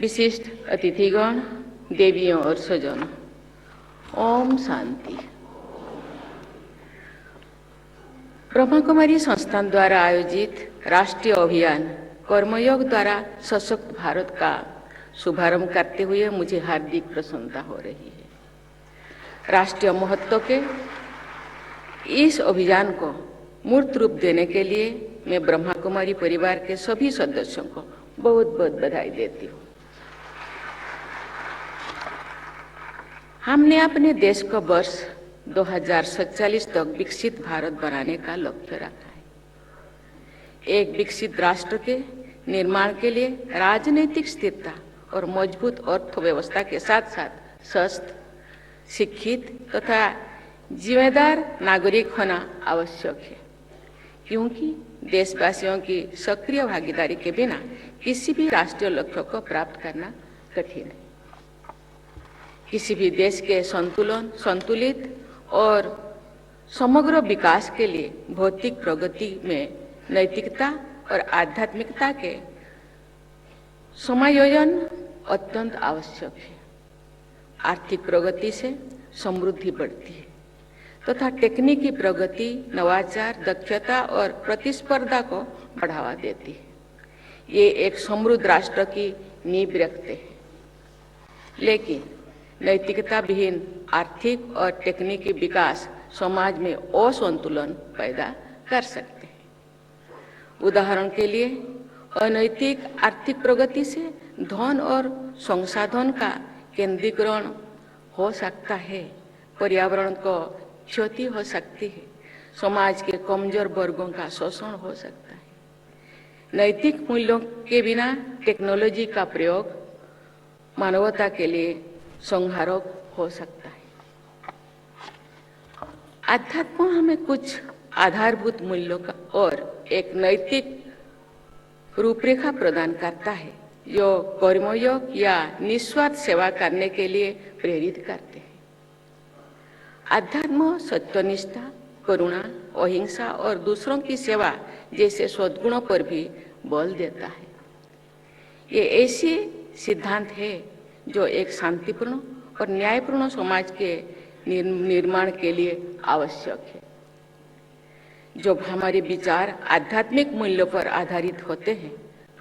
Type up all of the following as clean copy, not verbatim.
विशिष्ट अतिथिगण, देवियों और स्वजनों, ओम शांति। ब्रह्मा कुमारी संस्थान द्वारा आयोजित राष्ट्रीय अभियान कर्मयोग द्वारा सशक्त भारत का शुभारंभ करते हुए मुझे हार्दिक प्रसन्नता हो रही है। राष्ट्रीय महत्व के इस अभियान को मूर्त रूप देने के लिए मैं ब्रह्मा कुमारी परिवार के सभी सदस्यों को बहुत बहुत बधाई देती हूँ। हमने अपने देश को वर्ष 2047 तक विकसित भारत बनाने का लक्ष्य रखा है। एक विकसित राष्ट्र के निर्माण के लिए राजनीतिक स्थिरता और मजबूत अर्थव्यवस्था के साथ साथ स्वस्थ, शिक्षित तथा जिम्मेदार नागरिक होना आवश्यक है, क्योंकि देशवासियों की सक्रिय भागीदारी के बिना किसी भी राष्ट्रीय लक्ष्य को प्राप्त करना कठिन है। किसी भी देश के संतुलित और समग्र विकास के लिए भौतिक प्रगति में नैतिकता और आध्यात्मिकता के समायोजन अत्यंत आवश्यक है। आर्थिक प्रगति से समृद्धि बढ़ती है तथा तकनीकी प्रगति नवाचार, दक्षता और प्रतिस्पर्धा को बढ़ावा देती है। ये एक समृद्ध राष्ट्र की नींव रखते हैं, लेकिन नैतिकता विहीन आर्थिक और तकनीकी विकास समाज में असंतुलन पैदा कर सकते हैं। उदाहरण के लिए, अनैतिक आर्थिक प्रगति से धन और संसाधन का केंद्रीकरण हो सकता है, पर्यावरण को क्षति हो सकती है, समाज के कमजोर वर्गों का शोषण हो सकता है। नैतिक मूल्यों के बिना टेक्नोलॉजी का प्रयोग मानवता के लिए संहारक हो सकता है। अध्यात्म हमें कुछ आधारभूत मूल्यों का और एक नैतिक रूपरेखा प्रदान करता है, जो कर्मयोग या निस्वार्थ सेवा करने के लिए प्रेरित करते हैं। अध्यात्म सत्यनिष्ठा, करुणा, अहिंसा और दूसरों की सेवा जैसे सद्गुणों पर भी बल देता है। ये ऐसे सिद्धांत है जो एक शांतिपूर्ण और न्यायपूर्ण समाज के निर्माण के लिए आवश्यक है। जब हमारे विचार आध्यात्मिक मूल्यों पर आधारित होते हैं,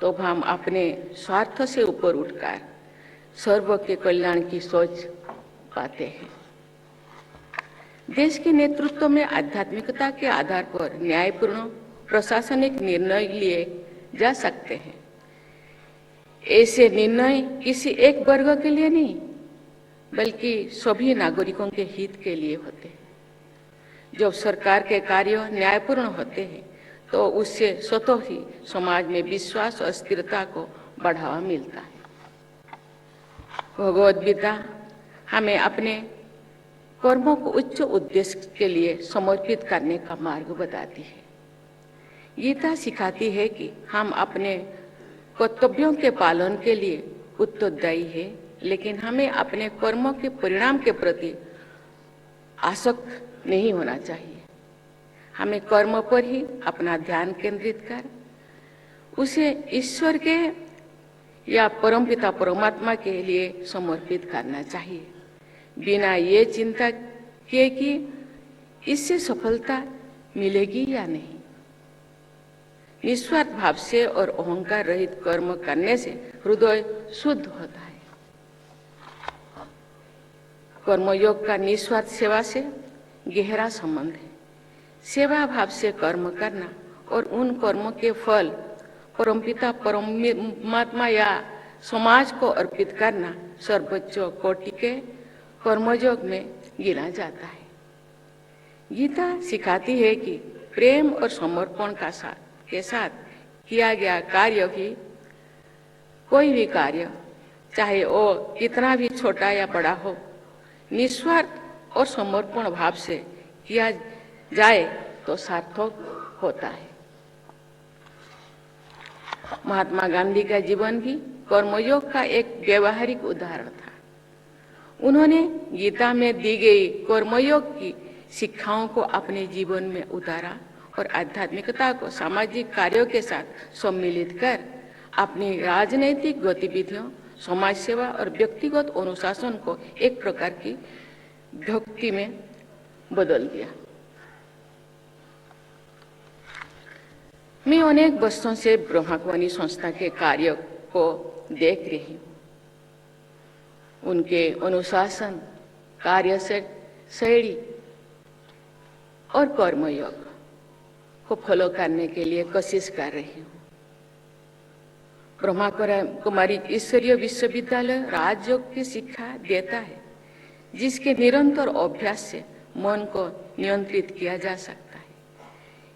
तो हम अपने स्वार्थ से ऊपर उठकर सर्व के कल्याण की सोच पाते हैं। देश के नेतृत्व में आध्यात्मिकता के आधार पर न्यायपूर्ण प्रशासनिक निर्णय लिए जा सकते हैं। ऐसे निर्णय किसी एक वर्ग के लिए नहीं, बल्कि सभी नागरिकों के हित के लिए होते हैं। जब सरकार के कार्य न्यायपूर्ण होते हैं, तो उससे स्वतः ही समाज में विश्वास और स्थिरता को बढ़ावा मिलता है। भगवद गीता हमें अपने कर्मों को उच्च उद्देश्य के लिए समर्पित करने का मार्ग बताती है। गीता सिखाती है कि हम अपने कर्तव्यों के पालन के लिए उत्तरदायी है, लेकिन हमें अपने कर्मों के परिणाम के प्रति आसक्त नहीं होना चाहिए। हमें कर्म पर ही अपना ध्यान केंद्रित कर उसे ईश्वर के या परमपिता परमात्मा के लिए समर्पित करना चाहिए, बिना ये चिंता किए कि इससे सफलता मिलेगी या नहीं। निस्वार्थ भाव से और अहंकार रहित कर्म करने से हृदय शुद्ध होता है। कर्मयोग का निस्वार्थ सेवा से गहरा संबंध है। सेवा भाव से कर्म करना और उन कर्मों के फल परमपिता परमात्मा या समाज को अर्पित करना सर्वोच्च कोटि के कर्मयोग में गिना जाता है। गीता सिखाती है कि प्रेम और समर्पण के साथ किया गया कार्य भी, कोई भी कार्य, चाहे वो कितना भी छोटा या बड़ा हो, निस्वार्थ और समर्पण भाव से किया जाए तो सार्थक होता है। महात्मा गांधी का जीवन भी कर्मयोग का एक व्यवहारिक उदाहरण था। उन्होंने गीता में दी गई कर्मयोग की शिक्षाओं को अपने जीवन में उतारा और आध्यात्मिकता को सामाजिक कार्यों के साथ सम्मिलित कर अपनी राजनीतिक गतिविधियों समाज सेवा और व्यक्तिगत अनुशासन को एक प्रकार की भक्ति में बदल दिया। मैं अनेक वर्षों से ब्रह्मकुमारी संस्था के कार्य को देख रही हूँ। उनके अनुशासन, कार्य शैली और कर्मयोग को फॉलो करने के लिए कोशिश कर रही हूँ। ब्रह्मा कुमारी ईश्वरीय विश्वविद्यालय राजयोग की शिक्षा देता है, जिसके निरंतर अभ्यास से मन को नियंत्रित किया जा सकता है।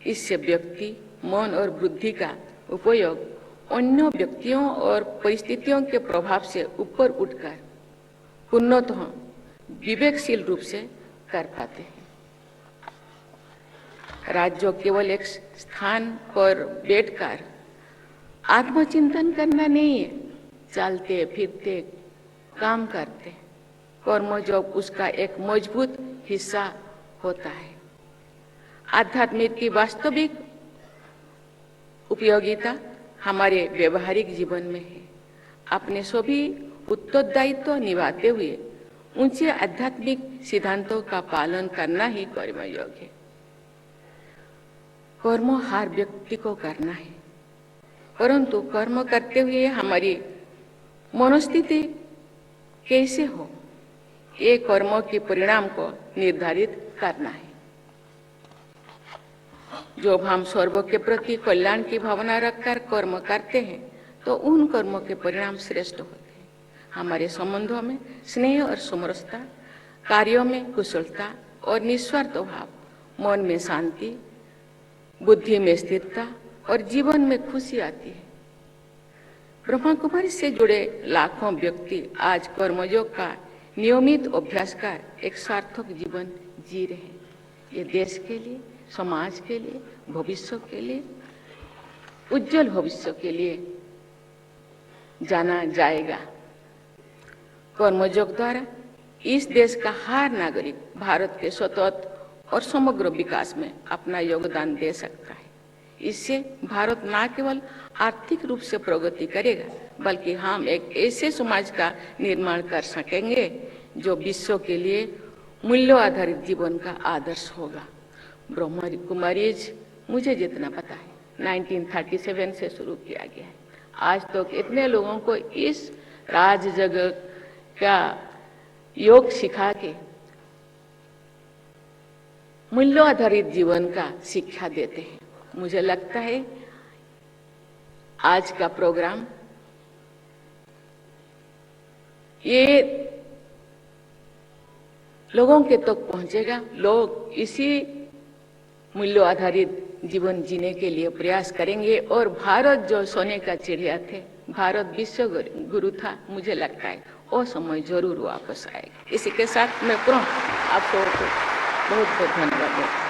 इससे व्यक्ति मन और बुद्धि का उपयोग अन्य व्यक्तियों और परिस्थितियों के प्रभाव से ऊपर उठकर पूर्णतः विवेकशील रूप से कर पाते हैं। राजयोग केवल एक स्थान पर बैठकर आत्मचिंतन करना नहीं है, चलते फिरते काम करते कर्मयोग उसका एक मजबूत हिस्सा होता है। आध्यात्मिक की वास्तविक उपयोगिता हमारे व्यवहारिक जीवन में है। अपने सभी उत्तरदायित्व निभाते हुए ऊंचे आध्यात्मिक सिद्धांतों का पालन करना ही कर्मयोग है। कर्म हर व्यक्ति को करना है, परंतु कर्म करते हुए हमारी मनोस्थिति कैसे हो, ये कर्मों के परिणाम को निर्धारित करना है। जब हम सर्वों के प्रति कल्याण की भावना रखकर कर्म करते हैं तो उन कर्मों के परिणाम श्रेष्ठ होते हैं। हमारे संबंधों में स्नेह और समरसता, कार्यों में कुशलता और निस्वार्थ भाव, मन में शांति, बुद्धि में स्थिरता और जीवन में खुशी आती है। ब्रह्मा कुमारी से जुड़े लाखों व्यक्ति आज कर्मयोग का नियमित अभ्यास कर एक सार्थक जीवन जी रहे हैं। ये देश के लिए, समाज के लिए, भविष्य के लिए, उज्जवल भविष्य के लिए जाना जाएगा। कर्मयोग द्वारा इस देश का हर नागरिक भारत के स्वतंत्र और समग्र विकास में अपना योगदान दे सकता है। इससे भारत न केवल आर्थिक रूप से प्रगति करेगा, बल्कि हम एक ऐसे समाज का निर्माण कर सकेंगे जो विश्व के लिए मूल्य आधारित जीवन का आदर्श होगा। ब्रह्मा कुमारीज मुझे जितना पता है 1937 से शुरू किया गया है। आज तक तो इतने लोगों को इस राज जगत का योग सिखा के मूल्य आधारित जीवन का शिक्षा देते हैं। मुझे लगता है आज का प्रोग्राम ये लोगों के तक पहुंचेगा। लोग इसी मूल्य आधारित जीवन जीने के लिए प्रयास करेंगे और भारत जो सोने का चिड़िया थे, भारत विश्व गुरु था, मुझे लगता है वो समय जरूर वापस आएगा। इसी के साथ मैं आप सबको बहुत बहुत धन्यवाद देता हूं।